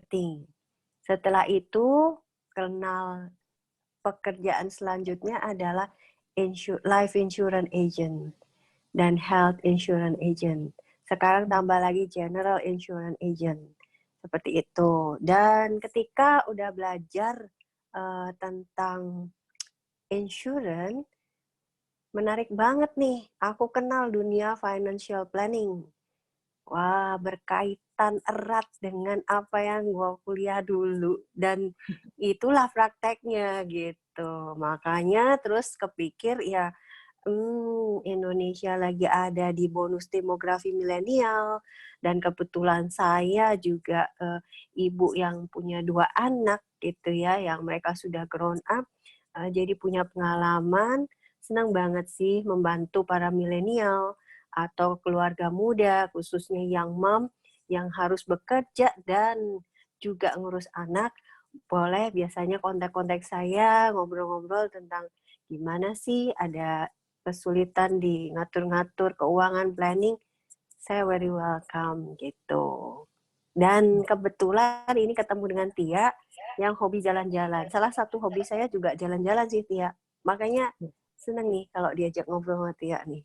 penting. Setelah itu, kenal pekerjaan selanjutnya adalah life insurance agent dan health insurance agent. Sekarang tambah lagi general insurance agent. Seperti itu. Dan ketika udah belajar tentang insurance, menarik banget nih. Aku kenal dunia financial planning. Wah, berkaitan erat dengan apa yang gue kuliah dulu. Dan itulah prakteknya gitu. Makanya terus kepikir ya, Indonesia lagi ada di bonus demografi milenial. Dan kebetulan saya juga ibu yang punya 2 anak gitu ya, yang mereka sudah grown up. Jadi punya pengalaman, senang banget sih membantu para milenial atau keluarga muda, khususnya yang mom yang harus bekerja dan juga ngurus anak. Boleh biasanya kontak-kontak saya, ngobrol-ngobrol tentang gimana sih ada kesulitan di ngatur-ngatur keuangan planning. Saya very welcome gitu. Dan kebetulan ini ketemu dengan Tia yang hobi jalan-jalan. Salah satu hobi saya juga jalan-jalan sih, Tia. Makanya seneng nih kalau diajak ngobrol sama Tia nih.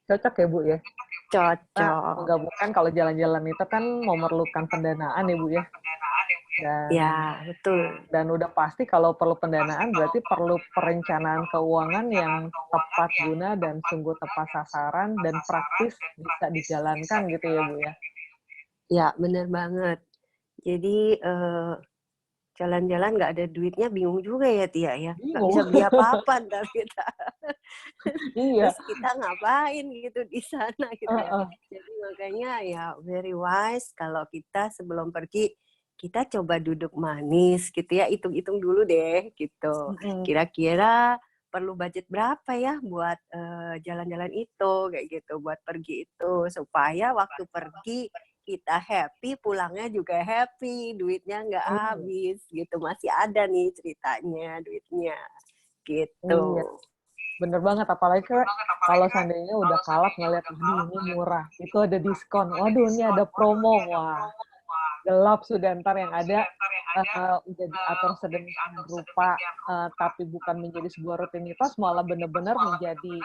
Cocok ya Bu ya? Nah, Cocok. menggabungkan kalau jalan-jalan itu kan memerlukan pendanaan ya Bu ya? Ya, betul. Dan udah pasti kalau perlu pendanaan berarti perlu perencanaan keuangan yang tepat guna dan sungguh tepat sasaran dan praktis bisa dijalankan gitu ya Bu ya? Ya, bener banget. Jadi jalan-jalan nggak ada duitnya bingung juga ya Tia ya. Nggak bisa Bingung. beli apa-apa ntar kita. Iya. Terus kita ngapain gitu di sana gitu ya. Jadi makanya ya very wise kalau kita sebelum pergi kita coba duduk manis gitu ya, hitung-hitung dulu deh gitu. Kira-kira perlu budget berapa ya buat jalan-jalan itu kayak gitu, buat pergi itu supaya waktu pergi kita happy, pulangnya juga happy, duitnya nggak habis gitu, masih ada nih ceritanya duitnya gitu. Iya, bener banget. Apalagi kalau seandainya udah kalap ngeliat, aduh ini murah, itu ada diskon, waduh ini ada promo, wah gelap sudah ntar yang ada udah diatur sedemikian rupa, tapi bukan menjadi sebuah rutinitas, malah benar-benar menjadi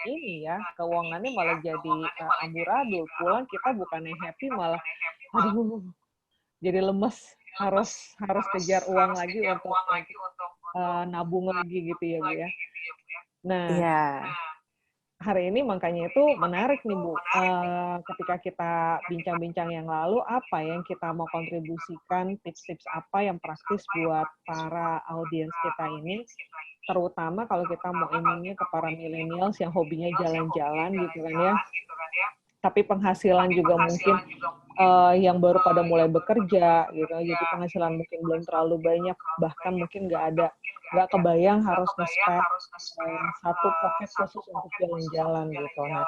ini ya, keuangannya malah jadi amburadul. Pulang kita bukannya happy, malah aduh jadi lemes, harus kejar uang lagi untuk nabung lagi gitu ya Bu ya. Nah, Iya. hari ini makanya itu menarik nih Bu, ketika kita bincang-bincang yang lalu, apa yang kita mau kontribusikan, tips-tips apa yang praktis buat para audiens kita ini, terutama kalau kita mau aiming-nya ke para millennials yang hobinya jalan-jalan gitu kan ya, tapi penghasilan juga mungkin yang baru pada mulai bekerja gitu, jadi penghasilan mungkin belum terlalu banyak, bahkan mungkin nggak kebayang harus nge-spend satu pocket khusus untuk jalan-jalan gitu. Nah,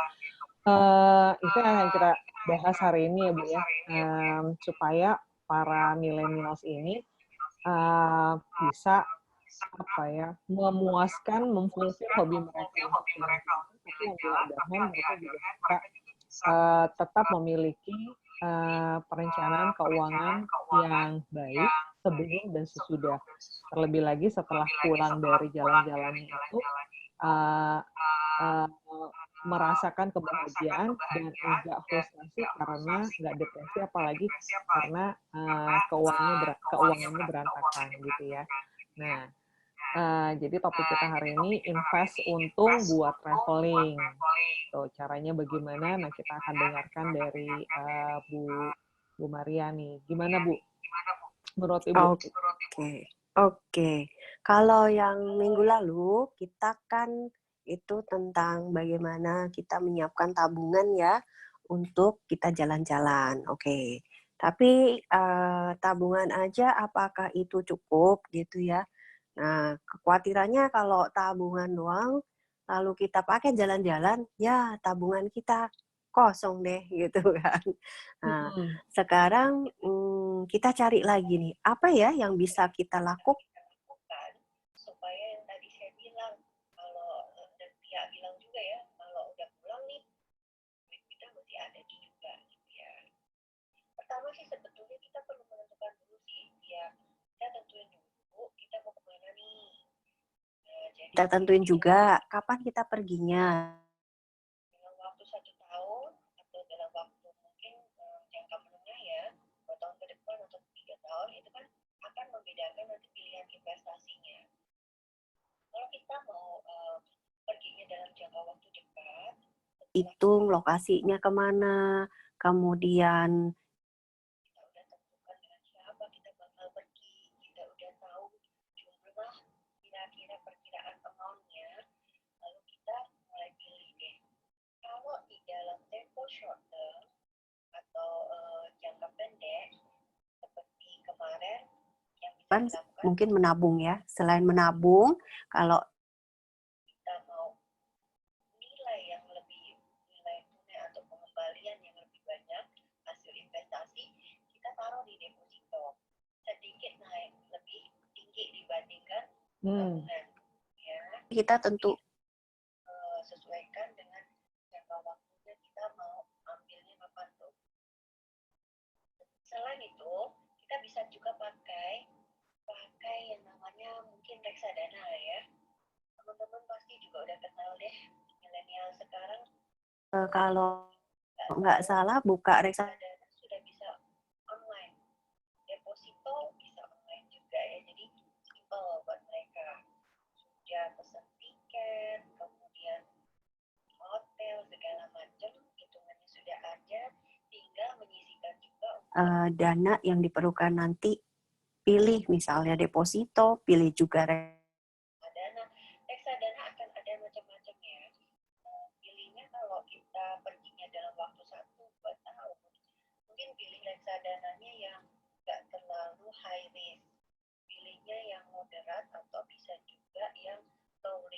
itu yang akan kita bahas hari ini ya Bu ya, supaya para millennials ini bisa apa ya, memuaskan, memfulfill hobi mereka untuk jalan-jalan, tapi on the other hand mereka juga bisa tetap memiliki perencanaan keuangan yang baik sebelum dan sesudah. Terlebih lagi setelah pulang dari jalan-jalannya itu merasakan kebahagiaan dan enggak frustasi karena nggak depresi, apalagi karena keuangannya berantakan gitu ya. Nah, jadi topik kita hari ini invest untung buat traveling. Tuh, caranya bagaimana? Nah, kita akan dengarkan dari Bu Maria nih. Gimana Bu? Menurut Ibu? Oke. Kalau yang minggu lalu kita kan itu tentang bagaimana kita menyiapkan tabungan ya untuk kita jalan-jalan. Oke. Tapi tabungan aja apakah itu cukup gitu ya? Nah, kekhawatirannya kalau tabungan doang, lalu kita pakai jalan-jalan, ya tabungan kita kosong deh gitu kan. Nah, sekarang kita cari lagi nih, apa ya yang bisa kita lakukan supaya yang tadi saya bilang, kalau dan Tia bilang juga ya, kalau udah pulang nih, duit kita masih ada juga gitu ya. Pertama sih sebetulnya kita perlu menentukan dulu Kita tentuin juga kapan kita perginya. Hitung lokasinya kemana, kemudian kan mungkin menabung ya. Selain menabung, kalau kita tentu kalau nggak salah buka reksadana dana yang diperlukan nanti, pilih misalnya deposito, pilih juga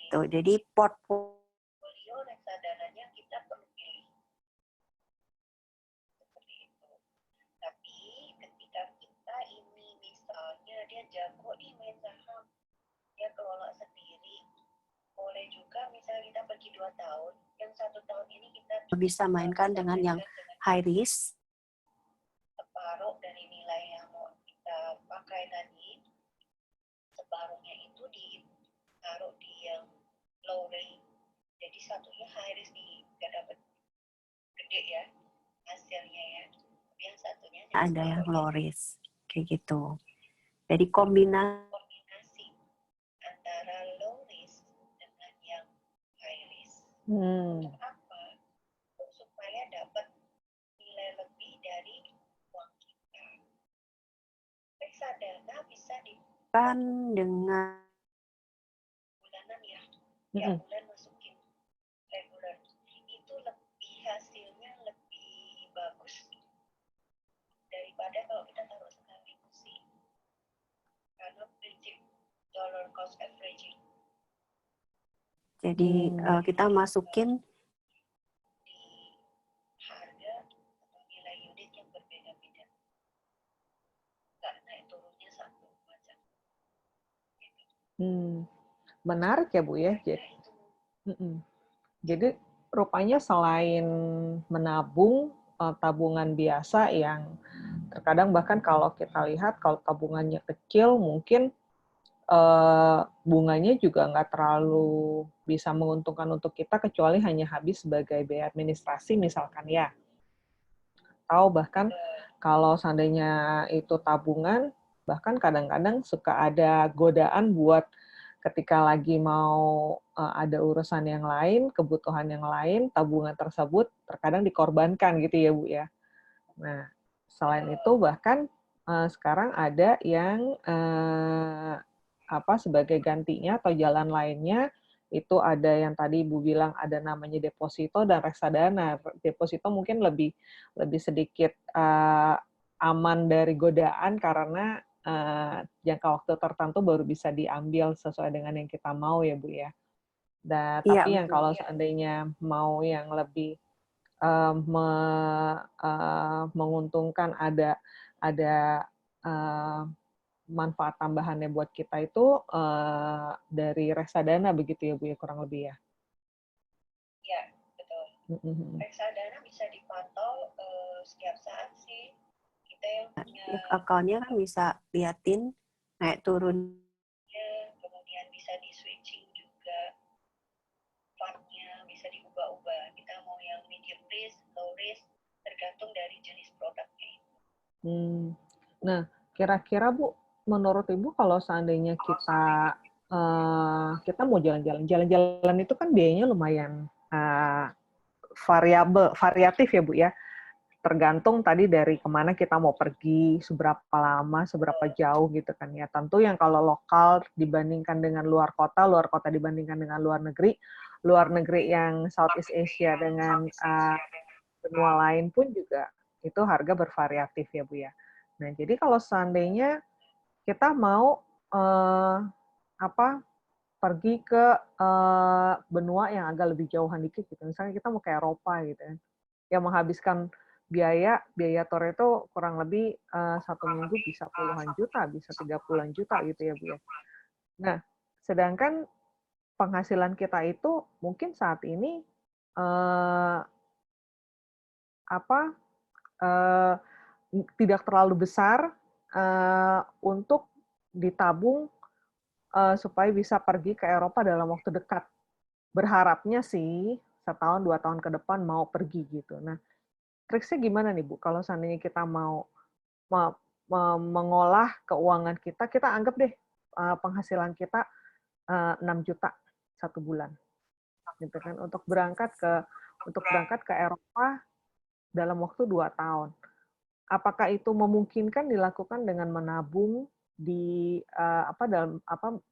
tuh. Jadi portfolio reksadananya kita perlu pilih. Seperti itu. Tapi ketika kita ini misalnya dia jago nih main saham, dia kelola sendiri, boleh juga misalnya kita pergi 2 tahun, yang 1 tahun ini kita bisa mainkan dengan yang high risk, separuh dari nilai yang mau kita pakai tadi, separuhnya itu ditaruh di yang low rate. Jadi satunya high risk nggak dapat gede ya hasilnya ya. Tapi yang satunya ada yang low risk kayak gitu. Jadi kombinasi antara low risk dengan yang high risk. Untuk apa? Supaya dapat nilai lebih dari uang kita. Reksadana bisa dibukan dengan bulanan ya. Tiap bulan masukin regular. Itu lebih hasilnya lebih bagus daripada kalau kita taruh sekaligus sih. Karena prinsip dollar cost averaging. Jadi kita masukin di harga atau nilai unit yang berbeda-beda. Nggak naik turunnya satu macam. Menarik ya Bu ya. Jadi rupanya selain menabung tabungan biasa yang terkadang bahkan kalau kita lihat kalau tabungannya kecil mungkin bunganya juga nggak terlalu bisa menguntungkan untuk kita kecuali hanya habis sebagai biaya administrasi misalkan ya. Atau bahkan kalau seandainya itu tabungan, bahkan kadang-kadang suka ada godaan buat ketika lagi mau ada urusan yang lain, kebutuhan yang lain, tabungan tersebut terkadang dikorbankan gitu ya Bu ya. Nah, selain itu bahkan sekarang ada yang sebagai gantinya atau jalan lainnya itu ada yang tadi Ibu bilang ada namanya deposito dan reksadana. Deposito mungkin lebih sedikit aman dari godaan karena jangka waktu tertentu baru bisa diambil sesuai dengan yang kita mau ya Bu ya. Dan tapi yang kalau seandainya mau yang lebih menguntungkan ada manfaat tambahannya buat kita itu dari reksadana begitu ya Bu ya kurang lebih ya. Iya, betul. Reksadana bisa dipantau setiap saat sih. Kita yang punya akunnya kan bisa liatin naik turun. Kemudian bisa di switching juga fundnya, bisa diubah-ubah. Kita mau yang medium risk, low risk, tergantung dari jenis produknya. Nah, kira-kira Bu, menurut Ibu kalau seandainya kita mau jalan-jalan itu kan biayanya lumayan variatif ya Bu ya. Tergantung tadi dari kemana kita mau pergi, seberapa lama, seberapa jauh gitu kan ya. Tentu yang kalau lokal dibandingkan dengan luar kota dibandingkan dengan luar negeri yang Southeast Asia dengan benua lain pun juga itu harga bervariatif ya Bu ya. Nah, jadi kalau seandainya kita mau pergi ke benua yang agak lebih jauhan dikit gitu, misalnya kita mau ke Eropa gitu kan, yang menghabiskan biaya tour itu kurang lebih 1 minggu bisa puluhan juta, bisa 30-an juta gitu ya Bu ya. Nah, sedangkan penghasilan kita itu mungkin saat ini tidak terlalu besar untuk ditabung supaya bisa pergi ke Eropa dalam waktu dekat. Berharapnya sih 1 tahun 2 tahun ke depan mau pergi gitu. Nah, triksnya gimana nih Bu? Kalau seandainya kita mau mengolah keuangan kita, kita anggap deh penghasilan kita 6 juta 1 bulan, gitu kan? Untuk berangkat ke Eropa dalam waktu 2 tahun. Apakah itu memungkinkan dilakukan dengan menabung di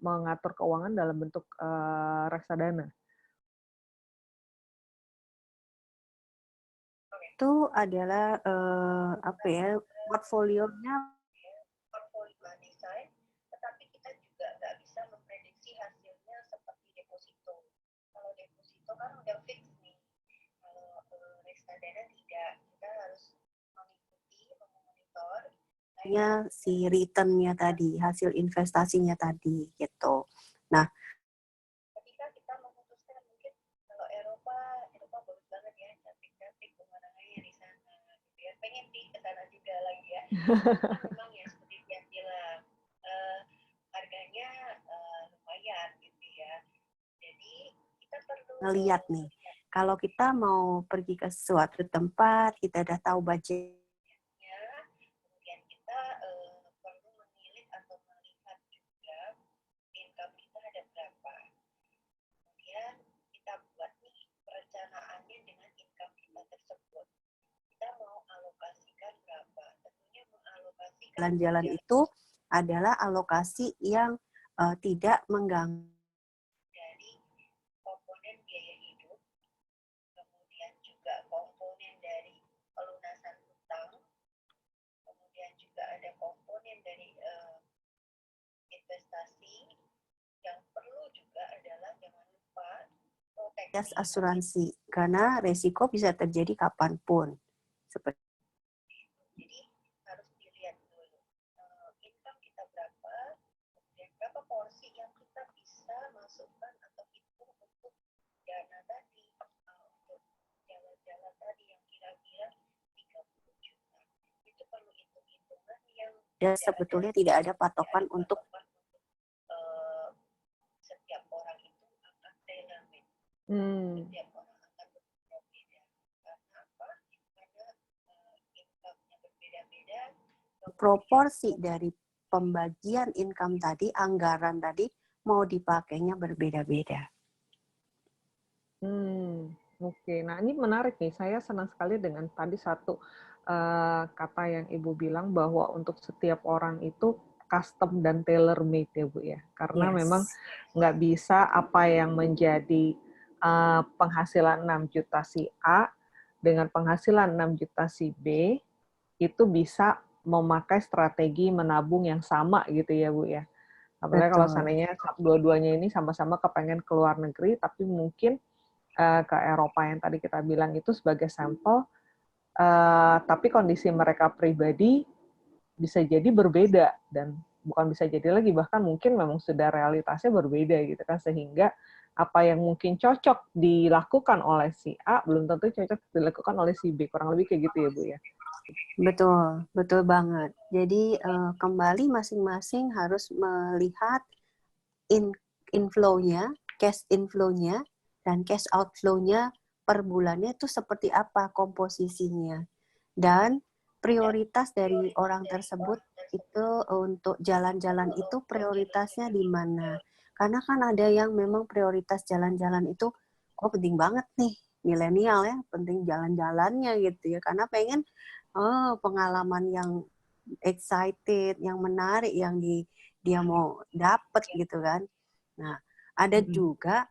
mengatur keuangan dalam bentuk reksadana? Itu adalah portfolionya. Portfolio desain, tetapi kita juga nggak bisa memprediksi hasilnya seperti deposito. Kalau deposito kan udah fix nih. Kalau reksadana tidak, kita harus mengikuti, memonitor Si return-nya tadi, hasil investasinya tadi gitu. Nah, ketika kita memutuskan mungkin kalau Eropa bagus banget ya, cantik-cantik pemandangannya di sana gitu ya, pengen ke sana juga lagi ya. Memang ya seperti yang bilang harganya lumayan gitu ya, jadi kita perlu ngelihat nih, kalau kita mau pergi ke suatu tempat, kita udah tahu budget. Kemudian kita perlu menilik atau melihat juga income kita ada berapa. Kemudian kita buat nih perencanaannya dengan income kita tersebut. Kita mau alokasikan berapa. Tentunya mengalokasikan Jalan-jalan itu adalah alokasi yang tidak mengganggu dari komponen biaya hidup, kemudian juga komponen dari pelunasan hutang, kemudian juga ada komponen dari investasi. Yang perlu juga adalah jangan lupa proteksi asuransi, karena resiko bisa terjadi kapanpun. Seperti jadi harus dilihat dulu income kita berapa, kemudian berapa porsi yang kita bisa masukkan atau hitung untuk dana tadi, untuk jalan-jalan tadi yang kira-kira 30 juta. Itu perlu hitung-hitungan yang sebetulnya tidak ada patokan untuk setiap orang itu akan tailor-made. Setiap orang akan berbeda-beda. Karena apa? Karena income-nya berbeda-beda. proporsi dari pembagian income tadi, anggaran tadi mau dipakainya berbeda-beda. Oke. Nah, ini menarik nih. Saya senang sekali dengan tadi satu kata yang Ibu bilang bahwa untuk setiap orang itu custom dan tailor-made ya Bu ya. Karena memang nggak bisa apa yang menjadi penghasilan 6 juta si A dengan penghasilan 6 juta si B itu bisa memakai strategi menabung yang sama gitu ya Bu ya. Apalagi kalau seandainya dua-duanya ini sama-sama kepengen ke luar negeri, tapi mungkin ke Eropa yang tadi kita bilang itu sebagai sampel, tapi kondisi mereka pribadi bisa jadi berbeda, dan bukan bisa jadi lagi, bahkan mungkin memang sudah realitasnya berbeda gitu kan, sehingga apa yang mungkin cocok dilakukan oleh si A belum tentu cocok dilakukan oleh si B, kurang lebih kayak gitu ya Bu ya. Betul, betul banget. Jadi kembali masing-masing harus melihat in inflow-nya, cash inflow-nya, dan cash outflow-nya per bulannya itu seperti apa komposisinya. Dan prioritas dari orang tersebut itu untuk jalan-jalan itu prioritasnya di mana. Karena kan ada yang memang prioritas jalan-jalan itu, oh penting banget nih, milenial ya, penting jalan-jalannya gitu ya. Karena pengen pengalaman yang excited, yang menarik, yang dia mau dapet gitu kan. Nah, ada juga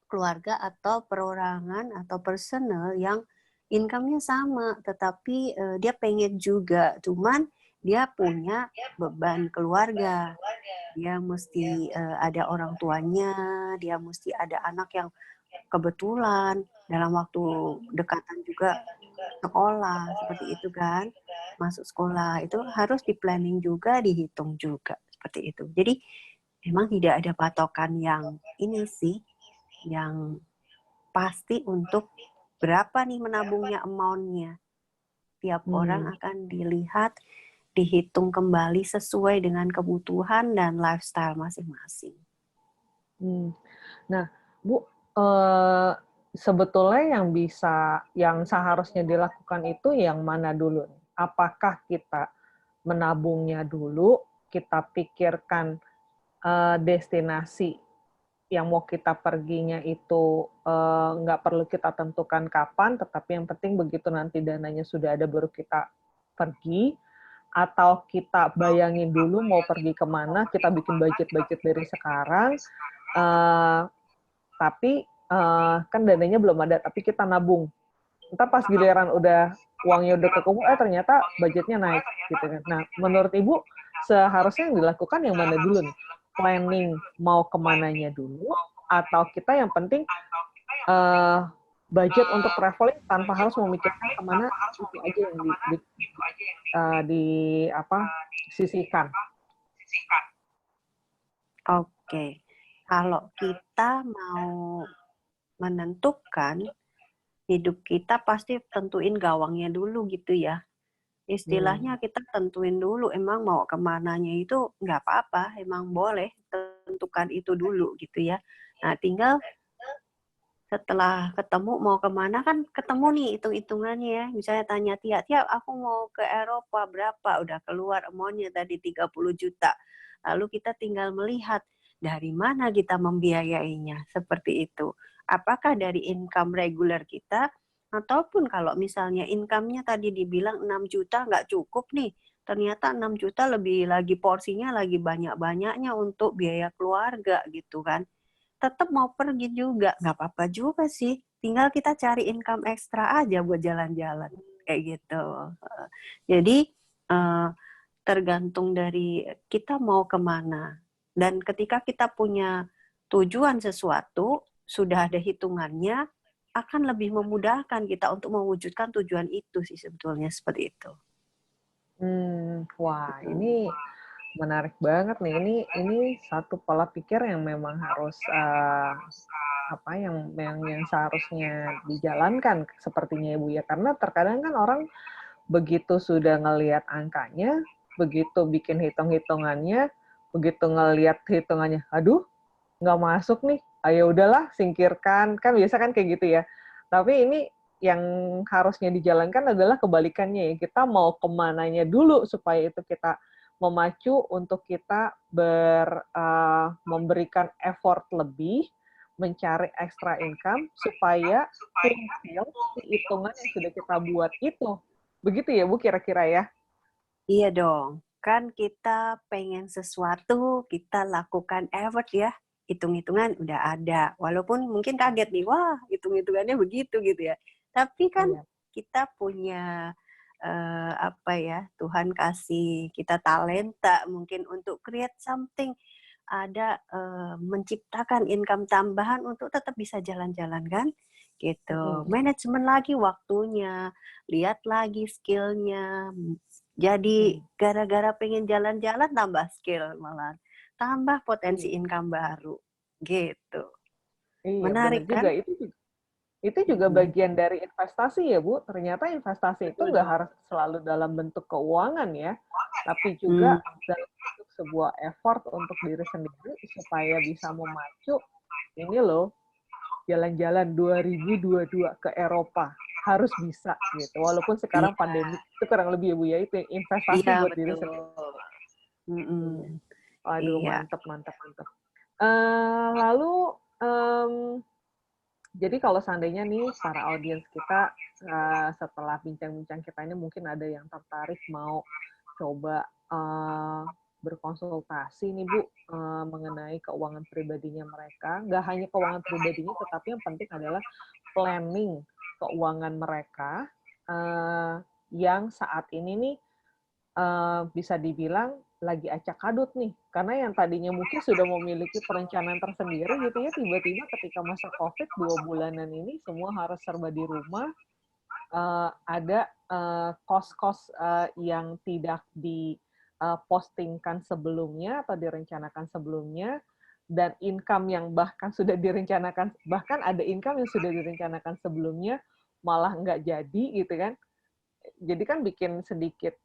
keluarga atau perorangan atau personal yang income-nya sama, tetapi dia pengen juga, cuman dia punya beban keluarga. Dia mesti ada orang tuanya, dia mesti ada anak yang kebetulan dalam waktu dekatan juga sekolah, seperti itu kan. Masuk sekolah itu harus di-planning juga, dihitung juga, seperti itu. Jadi memang tidak ada patokan yang ini sih, yang pasti untuk berapa nih menabungnya amount-nya. Tiap orang akan dilihat, dihitung kembali sesuai dengan kebutuhan dan lifestyle masing-masing. Nah, Bu, sebetulnya yang seharusnya dilakukan itu yang mana dulu? Apakah kita menabungnya dulu, kita pikirkan destinasi yang mau kita perginya itu nggak perlu kita tentukan kapan, tetapi yang penting begitu nanti dananya sudah ada baru kita pergi, atau kita bayangin dulu mau pergi kemana, kita bikin budget-budget dari sekarang, tapi kan dananya belum ada, tapi kita nabung. Ntar pas giliran uangnya udah kekumpul, ternyata budgetnya naik, gitu kan. Nah, menurut Ibu, seharusnya yang dilakukan yang mana dulu nih? Planning mau kemananya dulu, atau kita yang penting budget untuk traveling tanpa harus memikirkan kemana, itu aja yang sisihkan. Oke, kalau kita mau menentukan hidup kita pasti tentuin gawangnya dulu gitu ya. Istilahnya kita tentuin dulu emang mau kemananya itu nggak apa-apa, emang boleh tentukan itu dulu gitu ya. Nah tinggal setelah ketemu mau kemana kan ketemu nih hitung-hitungannya ya. Misalnya tanya Tia, aku mau ke Eropa berapa? Udah keluar amount-nya tadi 30 juta. Lalu kita tinggal melihat dari mana kita membiayainya. Seperti itu. Apakah dari income reguler kita ataupun kalau misalnya income-nya tadi dibilang 6 juta nggak cukup nih. Ternyata 6 juta lebih lagi porsinya lagi banyak-banyaknya untuk biaya keluarga gitu kan. Tetap mau pergi juga, nggak apa-apa juga sih. Tinggal kita cari income ekstra aja buat jalan-jalan. Kayak gitu. Jadi, tergantung dari kita mau kemana. Dan ketika kita punya tujuan sesuatu, sudah ada hitungannya, akan lebih memudahkan kita untuk mewujudkan tujuan itu sih sebetulnya, seperti itu. Wah, ini menarik banget nih. Ini satu pola pikir yang memang harus yang seharusnya dijalankan sepertinya Ibu ya. Karena terkadang kan orang begitu sudah ngelihat angkanya, begitu bikin hitung-hitungannya, begitu ngelihat hitungannya, aduh, nggak masuk nih. Ayo udahlah, singkirkan. Kan biasa kan kayak gitu ya. Tapi ini yang harusnya dijalankan adalah kebalikannya ya. Kita mau kemananya dulu supaya itu kita memacu untuk kita memberikan effort lebih, mencari extra income supaya hitungan yang sudah kita buat itu. Begitu ya Bu kira-kira ya? Iya dong. Kan kita pengen sesuatu, kita lakukan effort ya. Hitung-hitungan udah ada. Walaupun mungkin kaget nih, wah hitung-hitungannya begitu gitu ya. Tapi kan kita punya Tuhan kasih kita talenta mungkin untuk create something, ada menciptakan income tambahan untuk tetap bisa jalan-jalan kan, gitu. Manajemen lagi waktunya, lihat lagi skillnya. Jadi gara-gara pengen jalan-jalan tambah skill malah, tambah potensi income baru, gitu. Iya, Menarik benar juga kan? itu. Itu juga Mm-mm. bagian dari investasi ya, Bu. Ternyata investasi itu Betul nggak dong. harus selalu dalam bentuk keuangan ya, tapi Hmm. juga dalam bentuk sebuah effort untuk diri sendiri supaya bisa memacu ini loh, jalan-jalan 2022 ke Eropa. Harus bisa gitu. Walaupun sekarang Iya, pandemi itu kurang lebih ya, Bu ya, itu investasi iya buat diri betul. sendiri. Mm-mm. Waduh, Iya. mantep, mantep, mantep. Lalu, jadi kalau seandainya nih para audiens kita setelah bincang-bincang kita ini mungkin ada yang tertarik mau coba berkonsultasi nih Bu mengenai keuangan pribadinya mereka. Nggak hanya keuangan pribadinya, tetapi yang penting adalah planning keuangan mereka yang saat ini nih bisa dibilang lagi acak adut nih. Karena yang tadinya mungkin sudah memiliki perencanaan tersendiri gitu ya, tiba-tiba ketika masa COVID 2 bulanan ini semua harus serba di rumah, ada kos-kos yang tidak dipostingkan sebelumnya atau direncanakan sebelumnya, dan income yang bahkan sudah direncanakan, bahkan ada income yang sudah direncanakan sebelumnya malah nggak jadi gitu kan. Jadi kan bikin sedikit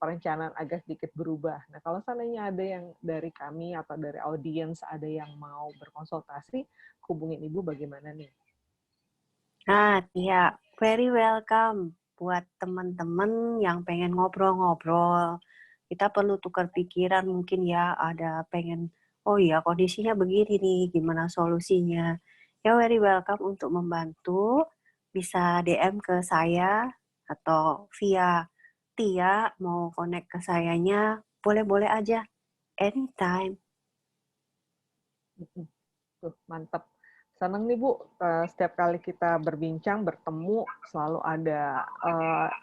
perencanaan agak sedikit berubah. Nah, kalau seandainya ada yang dari kami atau dari audiens ada yang mau berkonsultasi, hubungin Ibu bagaimana nih? Nah, ya, very welcome buat teman-teman yang pengen ngobrol-ngobrol. Kita perlu tukar pikiran mungkin ya, ada pengen, oh iya kondisinya begini nih, gimana solusinya. Ya, very welcome untuk membantu. Bisa DM ke saya atau via Tia mau connect ke sayanya, boleh-boleh aja, anytime. Tuh, mantap. Senang nih Bu, setiap kali kita berbincang, bertemu, selalu ada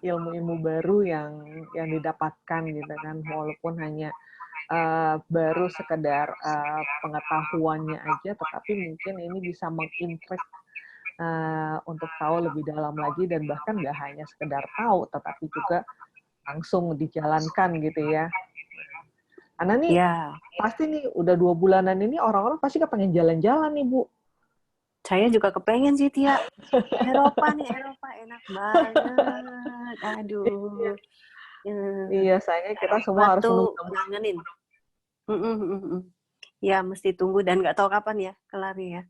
ilmu-ilmu baru yang didapatkan gitu kan, walaupun hanya baru sekedar pengetahuannya aja, tetapi mungkin ini bisa mengintrik untuk tahu lebih dalam lagi, dan bahkan nggak hanya sekedar tahu, tetapi juga langsung dijalankan gitu ya. Karena nih, Ya, pasti nih udah 2 bulanan ini orang-orang pasti kepengen jalan-jalan nih Bu. saya juga kepengen sih Tia. Eropa nih, Eropa enak banget. Aduh. Iya, sayangnya kita Eropa semua harus tuh menunggu. ngangenin. Ya, mesti tunggu dan nggak tahu kapan ya kelarnya ya.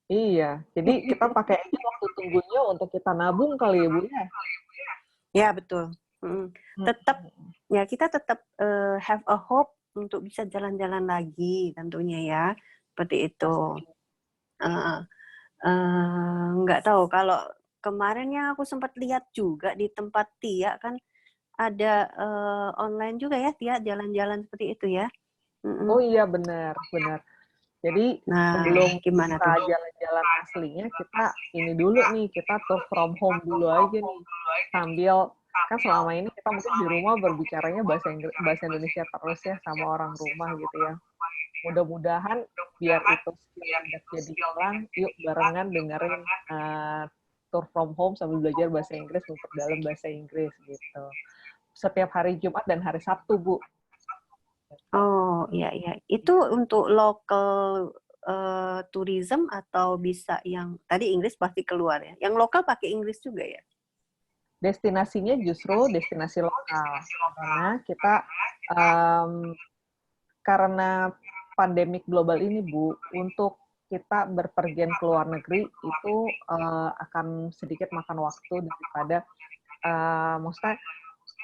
Iya, jadi kita pakai aja waktu tunggunya untuk kita nabung kali ya Bu ya. Ya, betul. Tetap, ya kita tetap have a hope untuk bisa jalan-jalan lagi tentunya ya. Seperti itu. Nggak tahu, kalau kemarin yang aku sempat lihat juga di tempat Tia kan ada online juga ya Tia, jalan-jalan seperti itu ya. Oh iya, benar, benar. Jadi Nah, sebelum gimana kita tuh? jalan-jalan aslinya, kita ini dulu nih, kita tour from home dulu aja nih. Sambil, kan selama ini kita mungkin di rumah berbicaranya bahasa Indonesia terus ya sama orang rumah gitu ya. Mudah-mudahan biar itu skill tidak jadi hilang, yuk barengan dengerin tour from home sambil belajar bahasa Inggris, memperdalam bahasa Inggris gitu. Setiap hari Jumat dan hari Sabtu, Bu. Oh, iya iya. Itu untuk local tourism atau bisa yang tadi Inggris pasti keluar ya. Yang lokal pakai Inggris juga ya. Destinasinya justru destinasi lokal. Karena kita karena pandemik global ini, Bu, untuk kita berpergian ke luar negeri itu akan sedikit makan waktu daripada maksudnya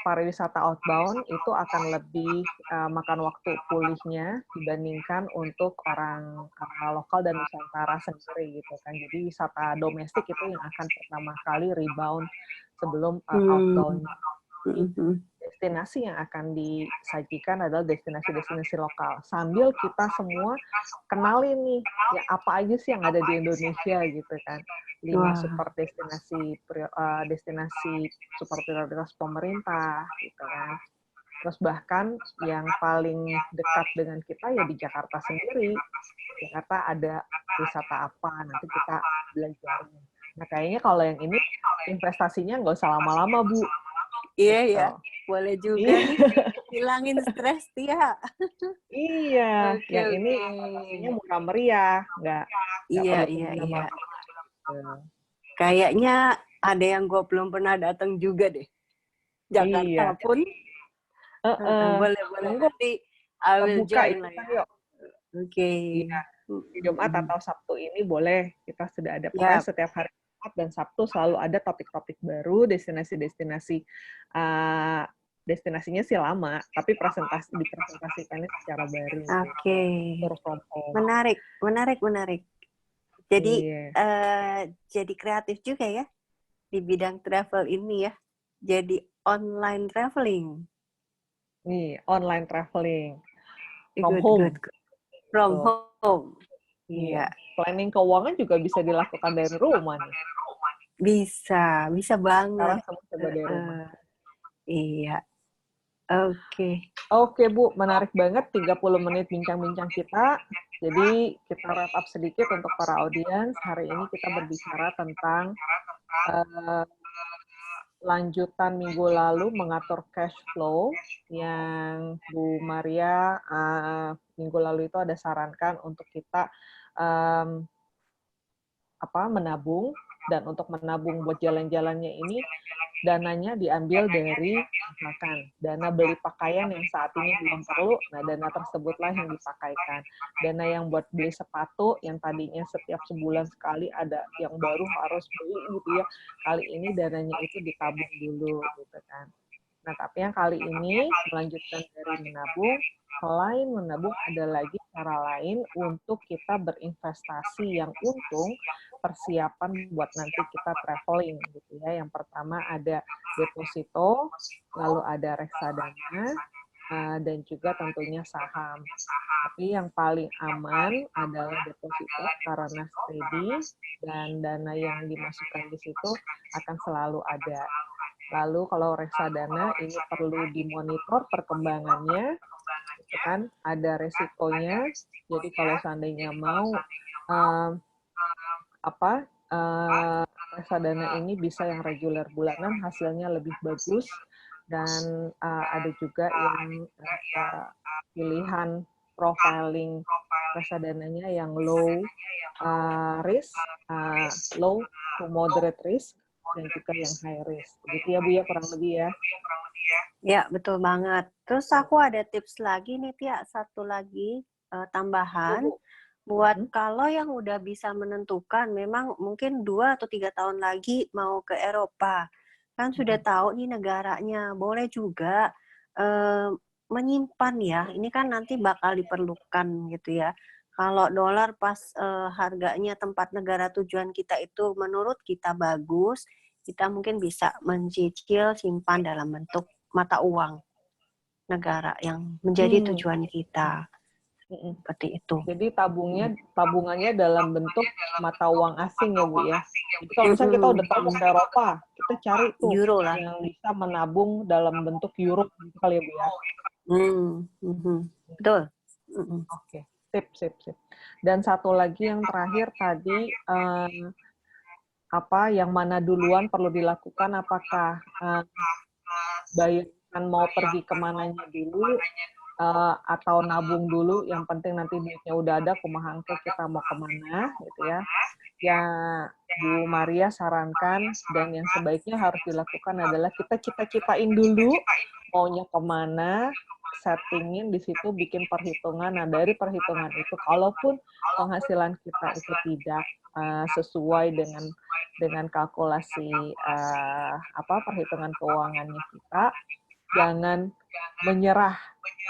pariwisata outbound itu akan lebih makan waktu pulihnya dibandingkan untuk orang lokal dan Nusantara sendiri gitu kan. Jadi wisata domestik itu yang akan pertama kali rebound sebelum outbound. Destinasi yang akan disajikan adalah destinasi-destinasi lokal. Sambil kita semua kenalin nih, ya apa aja sih yang ada di Indonesia gitu kan. 5 super destinasi super prioritas pemerintah gitu kan. Terus bahkan yang paling dekat dengan kita ya di Jakarta sendiri. Jakarta ada wisata apa, nanti kita belajar. Nah kayaknya kalau yang ini investasinya nggak usah lama-lama Bu. Iya gitu. ya, boleh juga nih hilangin stres Tia. Iya, Oke, yang ini oke. pastinya murah meriah, nggak Iya perlu iya iya. kemana-mana. Kayaknya ada yang gue belum pernah datang juga deh. Jakarta Iya. pun. Boleh Monggo nanti I kita will buka join itu lah kan ya. yuk. Oke. Iya. Di Jumat atau Sabtu ini boleh kita sudah ada. Ya, Pokoknya setiap hari Jumat dan Sabtu selalu ada topik-topik baru, destinasi-destinasi. Destinasinya sih lama, tapi dipresentasikannya secara baru. oke. Tour from home. Menarik. Jadi Iya. jadi kreatif juga ya di bidang travel ini ya. Jadi online traveling. Nih, online traveling from Good. home. From Tuh. home. Iya. Iya. Planning keuangan juga bisa dilakukan dari rumah nih. Bisa banget. Sekarang semua coba dari rumah. Iya. Oke. Oke, Bu. Menarik banget 30 menit bincang-bincang kita. Jadi, kita wrap up sedikit untuk para audiens. Hari ini kita berbicara tentang lanjutan minggu lalu mengatur cash flow yang Bu Maria minggu lalu itu ada sarankan untuk kita menabung, dan untuk menabung buat jalan-jalannya ini dananya diambil dari misalkan dana beli pakaian yang saat ini belum perlu, nah dana tersebutlah yang dipakaikan. Dana yang buat beli sepatu yang tadinya setiap sebulan sekali ada yang baru harus beli gitu ya, kali ini dananya itu ditabung dulu gitu kan. Nah, tapi yang kali ini melanjutkan dari menabung, selain menabung ada lagi cara lain untuk kita berinvestasi yang untung, persiapan buat nanti kita traveling gitu ya. Yang pertama ada deposito, lalu ada reksadana, dan juga tentunya saham. Tapi yang paling aman adalah deposito karena steady dan dana yang dimasukkan di situ akan selalu ada. Lalu kalau reksadana ini perlu dimonitor perkembangannya, gitu kan? Ada resikonya. Jadi kalau seandainya mau reksadana ini bisa yang reguler bulanan hasilnya lebih bagus, dan ada juga yang pilihan profiling reksadananya yang low risk, low to moderate risk, dan juga yang high risk. Begitu ya Bu ya, kurang lebih ya. Ya, betul banget. Terus aku ada tips lagi nih Tia, satu lagi tambahan. Buat kalau yang udah bisa menentukan, memang mungkin 2 atau 3 tahun lagi mau ke Eropa. Kan sudah tahu nih negaranya. Boleh juga menyimpan ya. Ini kan nanti bakal diperlukan gitu ya. Kalau dolar pas harganya tempat negara tujuan kita itu menurut kita bagus, kita mungkin bisa mencicil simpan dalam bentuk mata uang negara yang menjadi tujuan kita. Seperti itu. Jadi tabungannya dalam bentuk mata uang asing ya Bu ya. Jadi kalau misalnya kita udah tahu mau ke Eropa, kita cari tuh Euro lah. yang bisa menabung dalam bentuk euro gitu kali ya Bu ya. Betul. Oke, sip. Dan satu lagi yang terakhir tadi, yang mana duluan perlu dilakukan, apakah bayarkan mau pergi kemananya dulu, atau nabung dulu, yang penting nanti duitnya udah ada, kumaha engke kita mau kemana gitu ya. Yang Bu Maria sarankan dan yang sebaiknya harus dilakukan adalah kita cita-citain dulu maunya kemana, settingin di situ, bikin perhitungan. Nah, dari perhitungan itu, kalaupun penghasilan kita itu tidak sesuai dengan kalkulasi perhitungan keuangannya kita, jangan menyerah,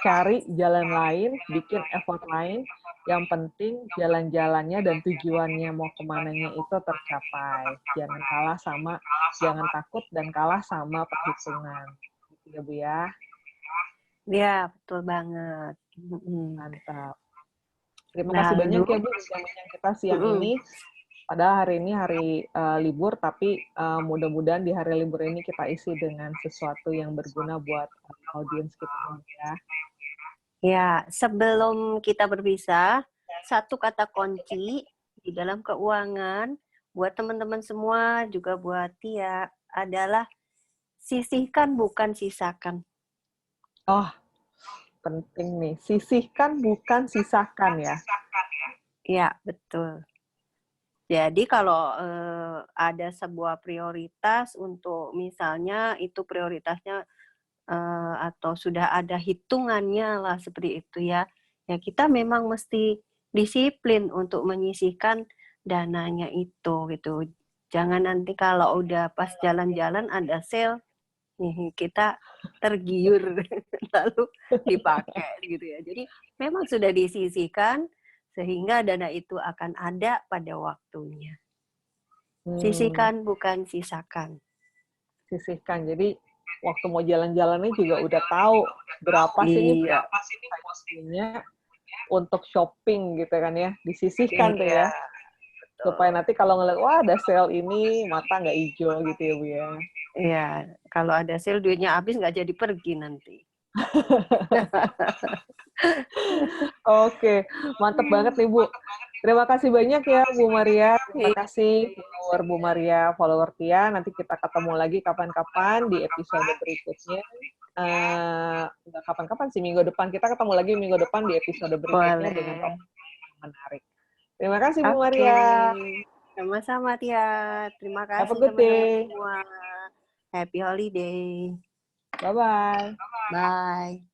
cari jalan lain, bikin effort lain. Yang penting jalan-jalannya dan tujuannya mau kemananya itu tercapai. Jangan takut dan kalah sama perhitungan. Gitu ya Bu ya. Ya, betul banget. Mantap. Terima kasih banyak ya Bu bincang-bincang kita siang ini. Padahal hari ini hari libur, tapi mudah-mudahan di hari libur ini kita isi dengan sesuatu yang berguna buat audiens kita ya. Ya, sebelum kita berpisah, satu kata kunci di dalam keuangan buat teman-teman semua, juga buat Tia, adalah sisihkan bukan sisakan. Oh, penting nih. Sisihkan bukan sisakan ya. Ya, betul. Jadi kalau ada sebuah prioritas untuk misalnya itu prioritasnya atau sudah ada hitungannya lah seperti itu ya. Ya kita memang mesti disiplin untuk menyisihkan dananya itu gitu. Jangan nanti kalau udah pas jalan-jalan ada sale, nih kita tergiur lalu dipakai gitu ya. Jadi memang sudah disisihkan sehingga dana itu akan ada pada waktunya. Sisihkan bukan sisakan. Sisihkan. Jadi waktu mau jalan-jalannya juga udah tahu berapa sih nih Iya. porsinya untuk shopping gitu kan ya. Disisihkan tuh ya. Supaya nanti kalau ngeliat, wah ada sale ini, mata nggak hijau gitu ya Bu ya. Iya, kalau ada sale duitnya habis nggak jadi pergi nanti. Oke, mantep banget nih Bu. Terima kasih banyak ya Bu Maria. Terima kasih follower Bu Maria, follower Tia. Nanti kita ketemu lagi kapan-kapan di episode berikutnya. Enggak kapan-kapan sih, minggu depan. Kita ketemu lagi minggu depan di episode berikutnya dengan topik yang menarik. Terima kasih Bu Maria. Sama-sama Tia. Terima Have a kasih good teman-teman day. semua. Happy holiday. Bye-bye. Bye.